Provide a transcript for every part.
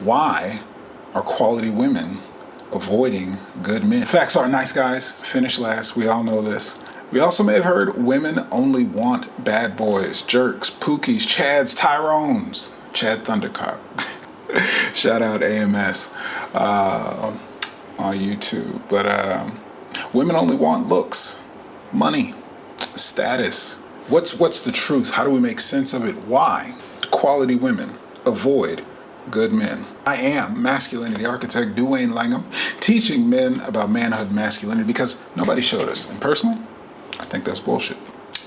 Why are quality women avoiding good men? Facts are nice guys finish last. We all know this. We also may have heard women only want bad boys, jerks, pookies, Chads, Tyrones, Chad Thundercock. Shout out AMS on YouTube. But women only want looks, money, status. What's the truth? How do we make sense of it? Why quality women avoid good men? I am masculinity architect Duwayne Langham, teaching men about manhood and masculinity because nobody showed us. And personally, I think that's bullshit.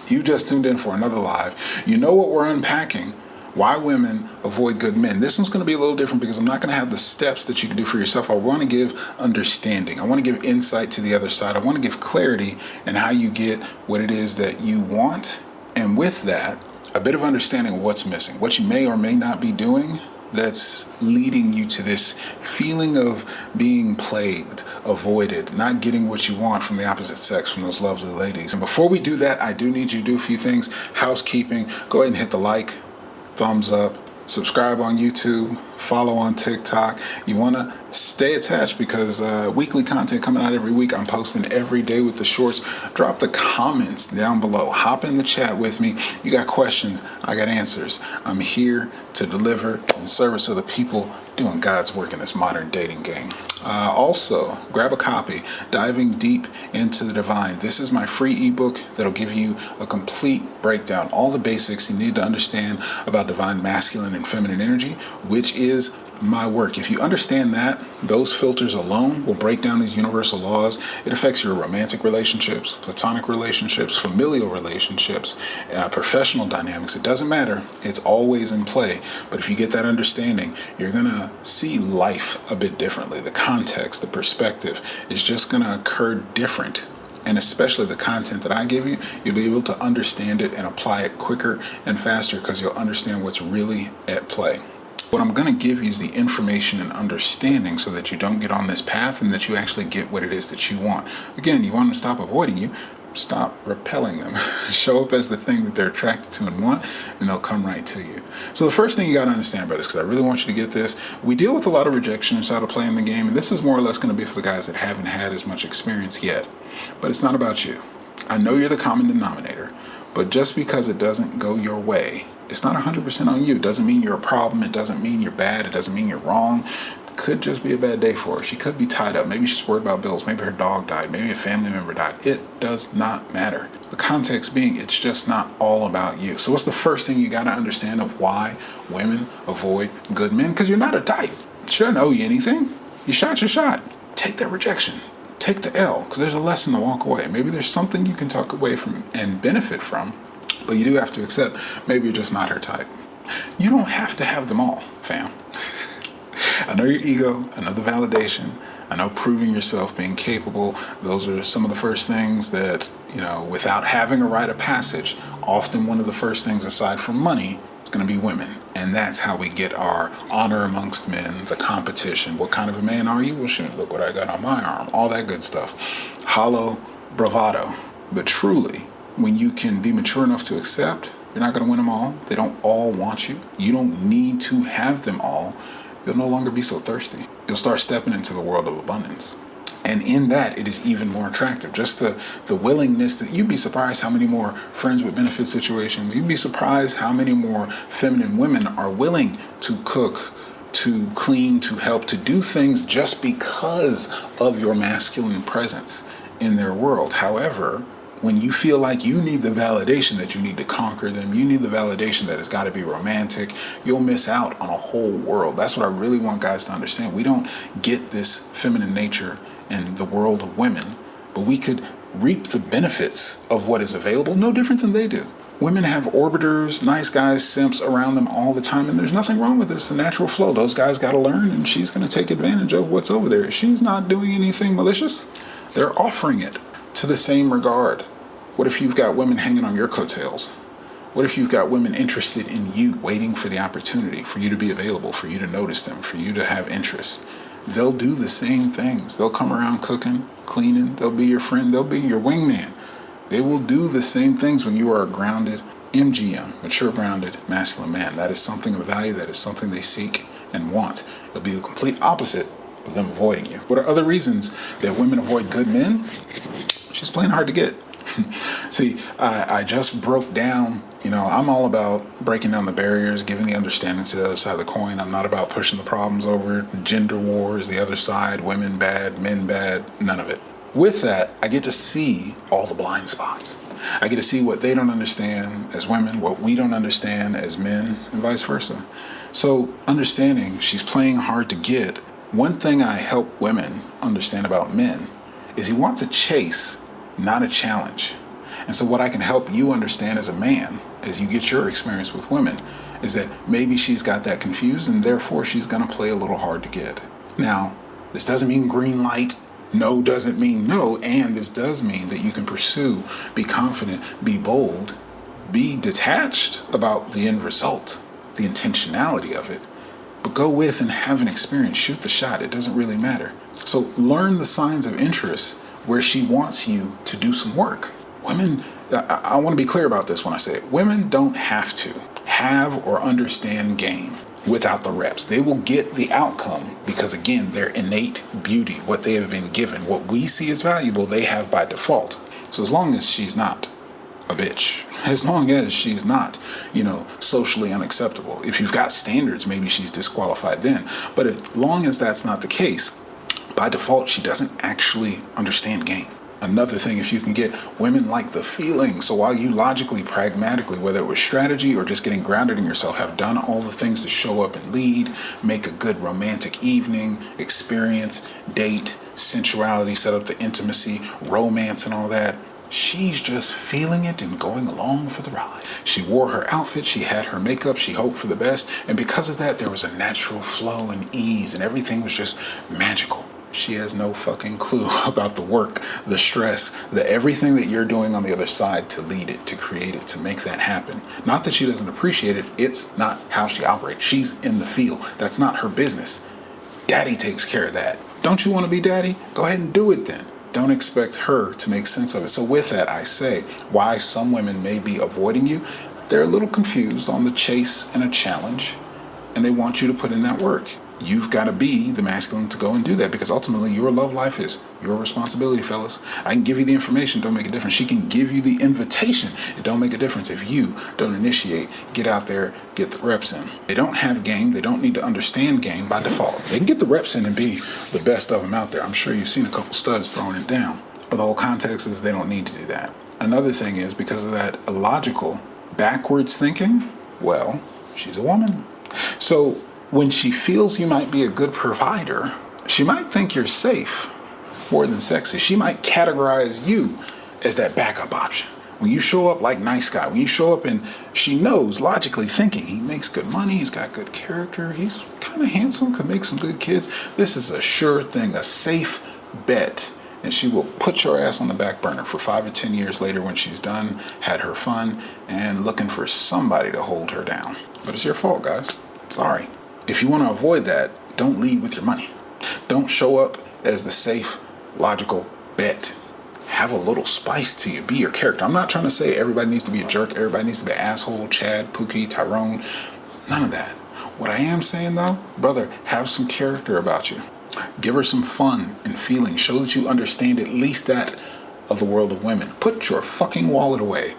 You just tuned in for another live. You know what we're unpacking. Why women avoid good men. This one's going to be a little different because I'm not going to have the steps that you can do for yourself. I want to give understanding. I want to give insight to the other side. I want to give clarity in how you get what it is that you want. And with that, a bit of understanding of what's missing, what you may or may not be doing that's leading you to this feeling of being plagued, avoided, not getting what you want from the opposite sex, from those lovely ladies. And before we do that, I do need you to do a few things. Housekeeping, go ahead and hit the like, thumbs up, subscribe on YouTube, follow on TikTok. You want to stay attached because weekly content coming out every week. I'm posting every day with the shorts. Drop the comments down below. Hop in the chat with me. You got questions, I got answers. I'm here to deliver in service of the people doing God's work in this modern dating game. Also, grab a copy, Diving Deep into the Divine. This is my free ebook that'll give you a complete breakdown, all the basics you need to understand about divine masculine and feminine energy, which is my work. If you understand that, those filters alone will break down these universal laws. It affects your romantic relationships, platonic relationships, familial relationships, professional dynamics. It doesn't matter. It's always in play. But if you get that understanding, you're going to see life a bit differently. The context, the perspective is just going to occur different. And especially the content that I give you, you'll be able to understand it and apply it quicker and faster because you'll understand what's really at play. What I'm going to give you is the information and understanding so that you don't get on this path and that you actually get what it is that you want. Again, you want them to stop avoiding you, stop repelling them. Show up as the thing that they're attracted to and want, and they'll come right to you. So the first thing you got to understand about this, because I really want you to get this, we deal with a lot of rejection inside of playing the game, and this is more or less going to be for the guys that haven't had as much experience yet. But it's not about you. I know you're the common denominator, but just because it doesn't go your way, it's not 100% on you. It doesn't mean you're a problem. It doesn't mean you're bad. It doesn't mean you're wrong. It could just be a bad day for her. She could be tied up. Maybe she's worried about bills. Maybe her dog died. Maybe a family member died. It does not matter. The context being, it's just not all about you. So what's the first thing you got to understand of why women avoid good men? Because you're not a type. She doesn't owe you anything. You shot your shot. Take that rejection. Take the L, because there's a lesson to walk away. Maybe there's something you can talk away from and benefit from. But you do have to accept maybe you're just not her type. You don't have to have them all, fam. I know your ego, I know the validation, I know proving yourself, being capable. Those are some of the first things that, without having a rite of passage, often one of the first things aside from money is going to be women. And that's how we get our honor amongst men, the competition. What kind of a man are you? Well, shoot, look what I got on my arm. All that good stuff. Hollow bravado. But truly, when you can be mature enough to accept, you're not going to win them all. They don't all want you. You don't need to have them all. You'll no longer be so thirsty. You'll start stepping into the world of abundance. And in that, it is even more attractive. Just the willingness that you'd be surprised how many more friends with benefit situations. You'd be surprised how many more feminine women are willing to cook, to clean, to help, to do things just because of your masculine presence in their world. However, when you feel like you need the validation that you need to conquer them, you need the validation that it's got to be romantic, you'll miss out on a whole world. That's what I really want guys to understand. We don't get this feminine nature in the world of women, but we could reap the benefits of what is available no different than they do. Women have orbiters, nice guys, simps around them all the time, and there's nothing wrong with this. The natural flow. Those guys got to learn, and she's going to take advantage of what's over there. She's not doing anything malicious. They're offering it to the same regard. What if you've got women hanging on your coattails? What if you've got women interested in you, waiting for the opportunity, for you to be available, for you to notice them, for you to have interest? They'll do the same things. They'll come around cooking, cleaning. They'll be your friend. They'll be your wingman. They will do the same things when you are a grounded MGM, mature, grounded, masculine man. That is something of value. That is something they seek. and want. It'll be the complete opposite of them avoiding you. What are other reasons that women avoid good men? She's playing hard to get. See, I just broke down, I'm all about breaking down the barriers, giving the understanding to the other side of the coin. I'm not about pushing the problems over, gender wars, the other side, women bad, men bad, none of it. With that, I get to see all the blind spots. I get to see what they don't understand as women, what we don't understand as men, and vice versa. So understanding she's playing hard to get, one thing I help women understand about men is he wants a chase, not a challenge. And so what I can help you understand as a man, as you get your experience with women, is that maybe she's got that confused and therefore she's going to play a little hard to get. Now, this doesn't mean green light. No doesn't mean no. And this does mean that you can pursue, be confident, be bold, be detached about the end result, the intentionality of it. But go with and have an experience. Shoot the shot. It doesn't really matter. So learn the signs of interest where she wants you to do some work. Women, I want to be clear about this when I say it. Women don't have to have or understand game without the reps. They will get the outcome because, again, their innate beauty, what they have been given, what we see as valuable, they have by default. So as long as she's not a bitch, as long as she's not, socially unacceptable. If you've got standards, maybe she's disqualified then. But as long as that's not the case, by default, she doesn't actually understand game. Another thing, if you can get women like the feeling. So while you logically, pragmatically, whether it was strategy or just getting grounded in yourself, have done all the things to show up and lead, make a good romantic evening, experience, date, sensuality, set up the intimacy, romance and all that, she's just feeling it and going along for the ride. She wore her outfit, she had her makeup, she hoped for the best, and because of that, there was a natural flow and ease, and everything was just magical. She has no fucking clue about the work, the stress, the everything that you're doing on the other side to lead it, to create it, to make that happen. Not that she doesn't appreciate it, it's not how she operates. She's in the field. That's not her business. Daddy takes care of that. Don't you want to be daddy? Go ahead and do it then. Don't expect her to make sense of it. So with that, I say why some women may be avoiding you. They're a little confused on the chase and a challenge, and they want you to put in that work. You've got to be the masculine to go and do that because ultimately your love life is your responsibility, fellas. I can give you the information, don't make a difference. She can give you the invitation. It don't make a difference if you don't initiate, get out there, get the reps in. They don't have game. They don't need to understand game by default. They can get the reps in and be the best of them out there. I'm sure you've seen a couple studs throwing it down. But the whole context is they don't need to do that. Another thing is because of that illogical, backwards thinking, well, she's a woman. So when she feels you might be a good provider, she might think you're safe more than sexy. She might categorize you as that backup option. When you show up like nice guy, when you show up and she knows, logically thinking, he makes good money, he's got good character, he's kind of handsome, could make some good kids. This is a sure thing, a safe bet. And she will put your ass on the back burner for 5 or 10 years later when she's done, had her fun, and looking for somebody to hold her down. But it's your fault, guys. Sorry. If you want to avoid that, don't lead with your money. Don't show up as the safe, logical bet. Have a little spice to you. Be your character. I'm not trying to say everybody needs to be a jerk. Everybody needs to be an asshole, Chad, Pookie, Tyrone. None of that. What I am saying though, brother, have some character about you. Give her some fun and feeling. Show that you understand at least that of the world of women. Put your fucking wallet away.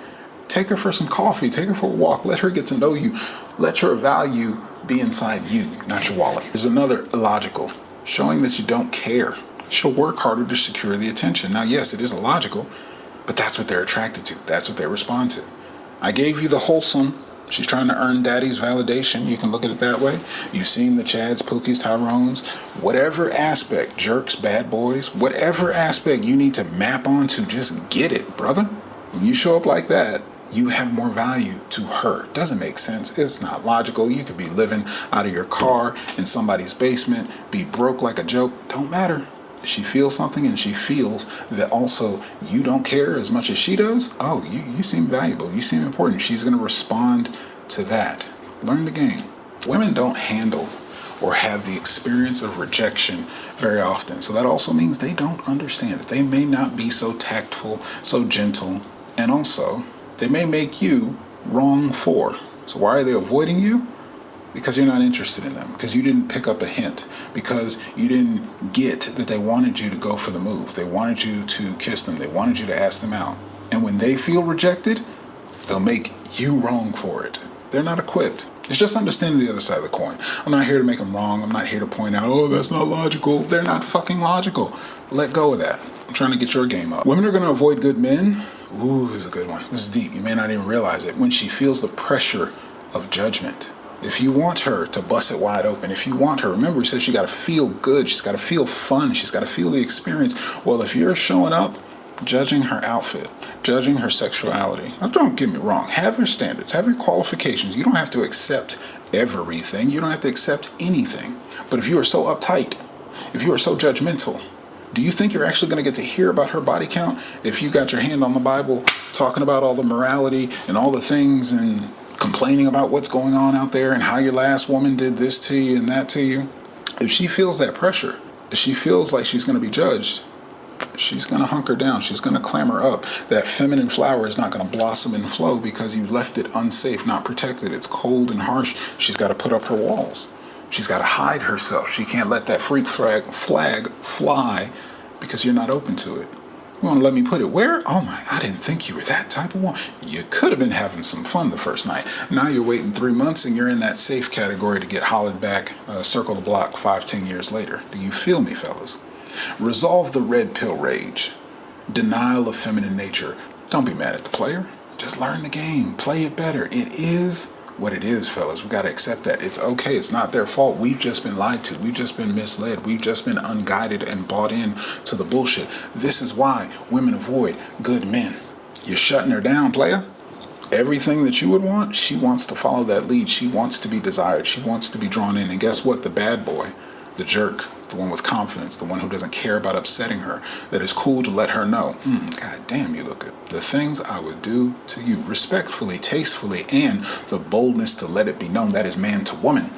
Take her for some coffee. Take her for a walk. Let her get to know you. Let your value be inside you, not your wallet. There's another illogical, showing that you don't care. She'll work harder to secure the attention. Now, yes, it is illogical, but that's what they're attracted to. That's what they respond to. I gave you the wholesome. She's trying to earn daddy's validation. You can look at it that way. You've seen the Chads, Pookies, Tyrones, whatever aspect, jerks, bad boys, whatever aspect you need to map onto, just get it, brother. When you show up like that, you have more value to her. Doesn't make sense. It's not logical. You could be living out of your car in somebody's basement, be broke like a joke. Don't matter. If she feels something and she feels that also you don't care as much as she does, oh, you seem valuable. You seem important. She's going to respond to that. Learn the game. Women don't handle or have the experience of rejection very often. So that also means they don't understand it. They may not be so tactful, so gentle, and also they may make you wrong for. So why are they avoiding you? because you're not interested in them, because you didn't pick up a hint, because you didn't get that they wanted you to go for the move. They wanted you to kiss them. They wanted you to ask them out. And when they feel rejected, they'll make you wrong for it. They're not equipped. It's just understanding the other side of the coin. I'm not here to make them wrong. I'm not here to point out, oh, that's not logical. They're not fucking logical. Let go of that. I'm trying to get your game up. Women are going to avoid good men. Ooh, this is a good one. This is deep. You may not even realize it. When she feels the pressure of judgment. If you want her to bust it wide open, if you want her, remember he says she got to feel good. She's got to feel fun. She's got to feel the experience. Well, if you're showing up, judging her outfit, judging her sexuality. Now, don't get me wrong. Have your standards, have your qualifications. You don't have to accept everything. You don't have to accept anything. But if you are so uptight, if you are so judgmental, do you think you're actually going to get to hear about her body count if you got your hand on the Bible talking about all the morality and all the things and complaining about what's going on out there and how your last woman did this to you and that to you? If she feels that pressure, if she feels like she's going to be judged, she's going to hunker down. She's going to clamor up. That feminine flower is not going to blossom and flow because you left it unsafe, not protected. It's cold and harsh. She's got to put up her walls. She's got to hide herself. She can't let that freak flag fly because you're not open to it. You want to let me put it where? Oh my, I didn't think you were that type of woman. You could have been having some fun the first night. Now you're waiting 3 months and you're in that safe category to get hollered back, circle the block 5-10 years later. Do you feel me, fellas? Resolve the red pill rage. Denial of feminine nature. Don't be mad at the player. Just learn the game. Play it better. It is what it is, fellas. We got to accept that. It's okay. It's not their fault. We've just been lied to. We've just been misled. We've just been unguided and bought in to the bullshit. This is why women avoid good men. You're shutting her down, player. Everything that you would want, she wants to follow that lead. She wants to be desired. She wants to be drawn in. And guess what? The bad boy, the jerk, the one with confidence, the one who doesn't care about upsetting her, that is cool to let her know, God damn, you look good. The things I would do to you, respectfully, tastefully, and the boldness to let it be known, that is man to woman.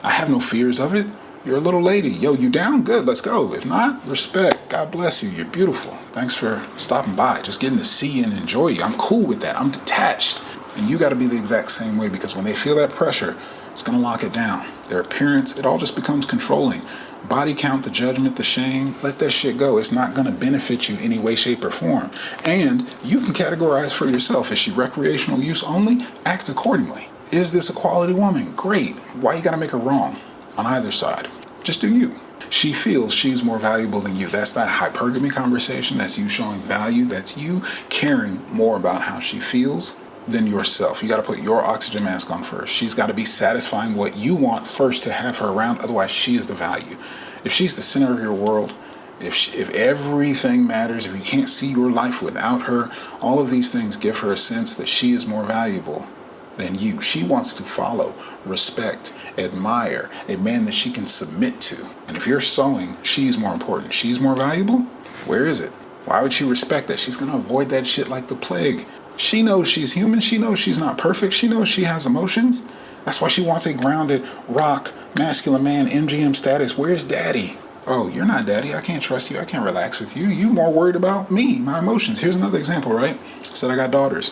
I have no fears of it. You're a little lady. Yo, you down? Good, let's go. If not, respect. God bless you. You're beautiful. Thanks for stopping by. Just getting to see you and enjoy you. I'm cool with that. I'm detached. And you got to be the exact same way, because when they feel that pressure, it's going to lock it down. Their appearance, it all just becomes controlling. Body count, the judgment, the shame, let that shit go. It's not going to benefit you any way, shape, or form. And you can categorize for yourself. Is she recreational use only? Act accordingly. Is this a quality woman? Great. Why you got to make her wrong on either side? Just do you. She feels she's more valuable than you. That's that hypergamy conversation. That's you showing value. That's you caring more about how she feels than yourself. You got to put your oxygen mask on first. She's got to be satisfying what you want first to have her around. Otherwise, she is the value. If she's the center of your world, if everything matters, if you can't see your life without her, all of these things give her a sense that she is more valuable than you. She wants to follow, respect, admire a man that she can submit to. And if you're sowing, she's more important, she's more valuable, where is it? Why would she respect that? She's going to avoid that shit like the plague. She knows she's human. She knows she's not perfect. She knows she has emotions. That's why she wants a grounded, rock, masculine man, MGM status. Where's daddy? Oh, you're not daddy. I can't trust you. I can't relax with you. You more worried about me, my emotions. Here's another example, right? I said I got daughters.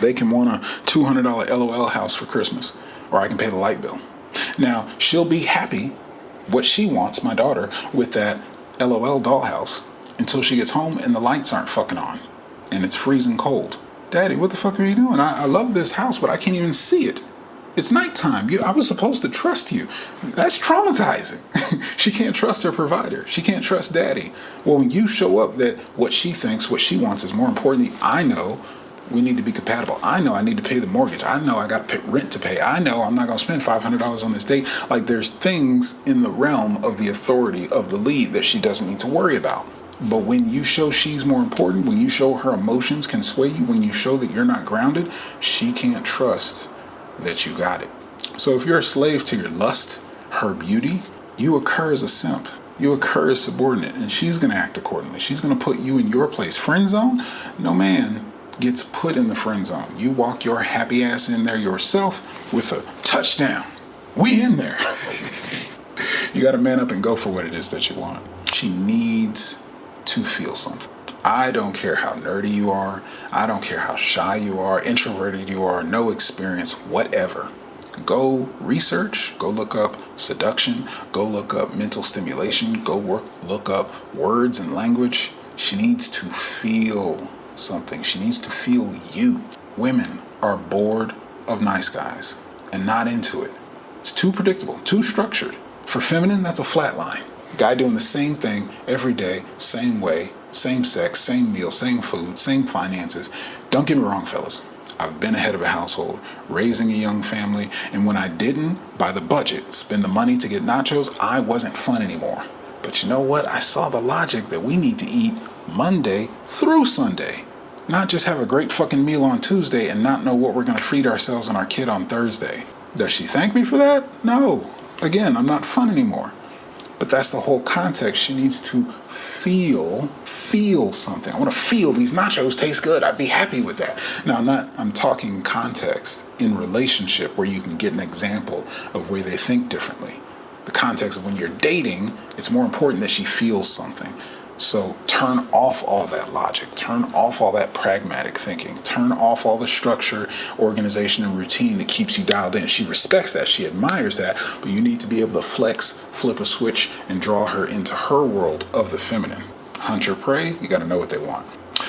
They can want a $200 LOL house for Christmas, or I can pay the light bill. Now, she'll be happy, what she wants, my daughter, with that LOL dollhouse until she gets home and the lights aren't fucking on and it's freezing cold. Daddy, what the fuck are you doing? I love this house, but I can't even see it. It's nighttime. I was supposed to trust you. That's traumatizing. She can't trust her provider. She can't trust daddy. Well, when you show up that what she thinks, what she wants is more important, I know we need to be compatible. I know I need to pay the mortgage. I know I got rent to pay. I know I'm not going to spend $500 on this date. Like, there's things in the realm of the authority of the lead that she doesn't need to worry about. But when you show she's more important, when you show her emotions can sway you, when you show that you're not grounded, she can't trust that you got it. So if you're a slave to your lust, her beauty, you occur as a simp. You occur as subordinate, and she's going to act accordingly. She's going to put you in your place. Friend zone? No man gets put in the friend zone. You walk your happy ass in there yourself with a touchdown. We in there. You got to man up and go for what it is that you want. She needs to feel something. I don't care how nerdy you are. I don't care how shy you are, introverted you are, no experience, whatever. Go research, go look up seduction, go look up mental stimulation, look up words and language. She needs to feel something. She needs to feel you. Women are bored of nice guys and not into it. It's too predictable, too structured. For feminine, that's a flat line. Guy doing the same thing every day, same way, same sex, same meal, same food, same finances. Don't get me wrong, fellas. I've been a head of a household, raising a young family, and when I didn't, by the budget, spend the money to get nachos, I wasn't fun anymore. But you know what? I saw the logic that we need to eat Monday through Sunday. Not just have a great fucking meal on Tuesday and not know what we're going to feed ourselves and our kid on Thursday. Does she thank me for that? No. Again, I'm not fun anymore. But that's the whole context. She needs to feel something. I want to feel these nachos taste good. I'd be happy with that. Now, I'm talking context in relationship where you can get an example of where they think differently. The context of when you're dating, it's more important that she feels something. So turn off all that logic, turn off all that pragmatic thinking, turn off all the structure, organization, and routine that keeps you dialed in. She respects that, she admires that, but you need to be able to flex, flip a switch, and draw her into her world of the feminine. Hunt or prey, you gotta know what they want.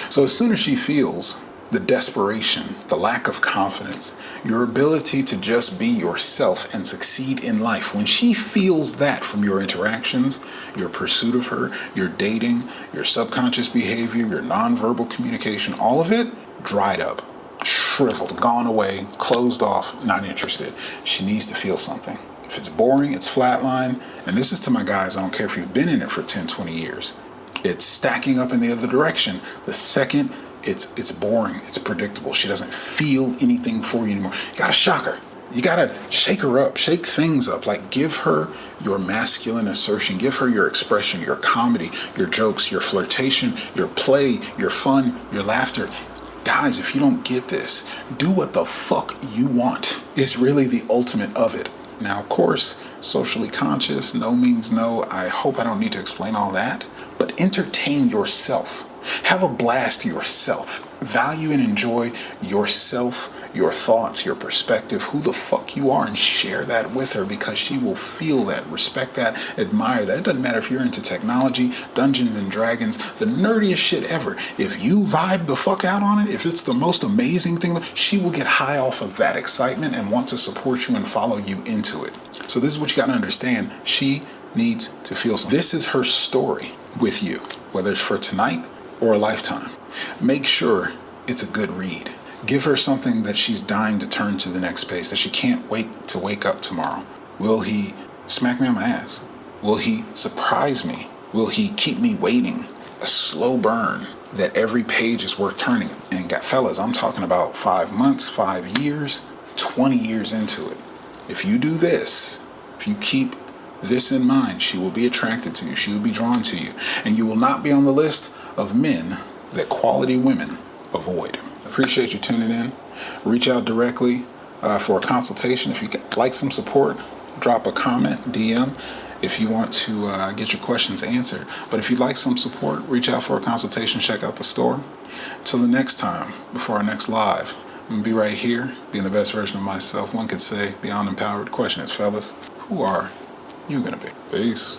So as soon as she feels the desperation, the lack of confidence, your ability to just be yourself and succeed in life, when she feels that from your interactions, your pursuit of her, your dating, your subconscious behavior, your nonverbal communication, all of it dried up, shriveled, gone away, closed off, not interested. She needs to feel something. If it's boring, it's flatline, and this is to my guys, I don't care if you've been in it for 10, 20 years. It's stacking up in the other direction. The second it's boring, it's predictable, she doesn't feel anything for you anymore, you gotta shock her. You gotta shake her up, shake things up. Like, give her your masculine assertion, give her your expression, your comedy, your jokes, your flirtation, your play, your fun, your laughter. Guys, if you don't get this, do what the fuck you want. It's really the ultimate of it. Now, of course, socially conscious, no means no. I hope I don't need to explain all that, but entertain yourself. Have a blast yourself. Value and enjoy yourself, your thoughts, your perspective, who the fuck you are, and share that with her, because she will feel that, respect that, admire that. It doesn't matter if you're into technology, Dungeons and Dragons, the nerdiest shit ever. If you vibe the fuck out on it, if it's the most amazing thing, she will get high off of that excitement and want to support you and follow you into it. So this is what you got to understand. She needs to feel something. This is her story with you, whether it's for tonight or a lifetime. Make sure it's a good read. Give her something that she's dying to turn to the next page, that she can't wait to wake up tomorrow. Will he smack me on my ass? Will he surprise me? Will he keep me waiting? A slow burn that every page is worth turning. And fellas, I'm talking about 5 months, 5 years, 20 years into it. If you do this, if you keep this in mind, she will be attracted to you. She will be drawn to you. And you will not be on the list of men that quality women avoid. Appreciate you tuning in. Reach out directly for a consultation. If you like some support, drop a comment, DM, if you want to get your questions answered. But if you'd like some support, reach out for a consultation, check out the store. Till the next time, before our next live, I'm going to be right here, being the best version of myself. One could say, beyond empowered. The question is, fellas, who are you going to be? Peace.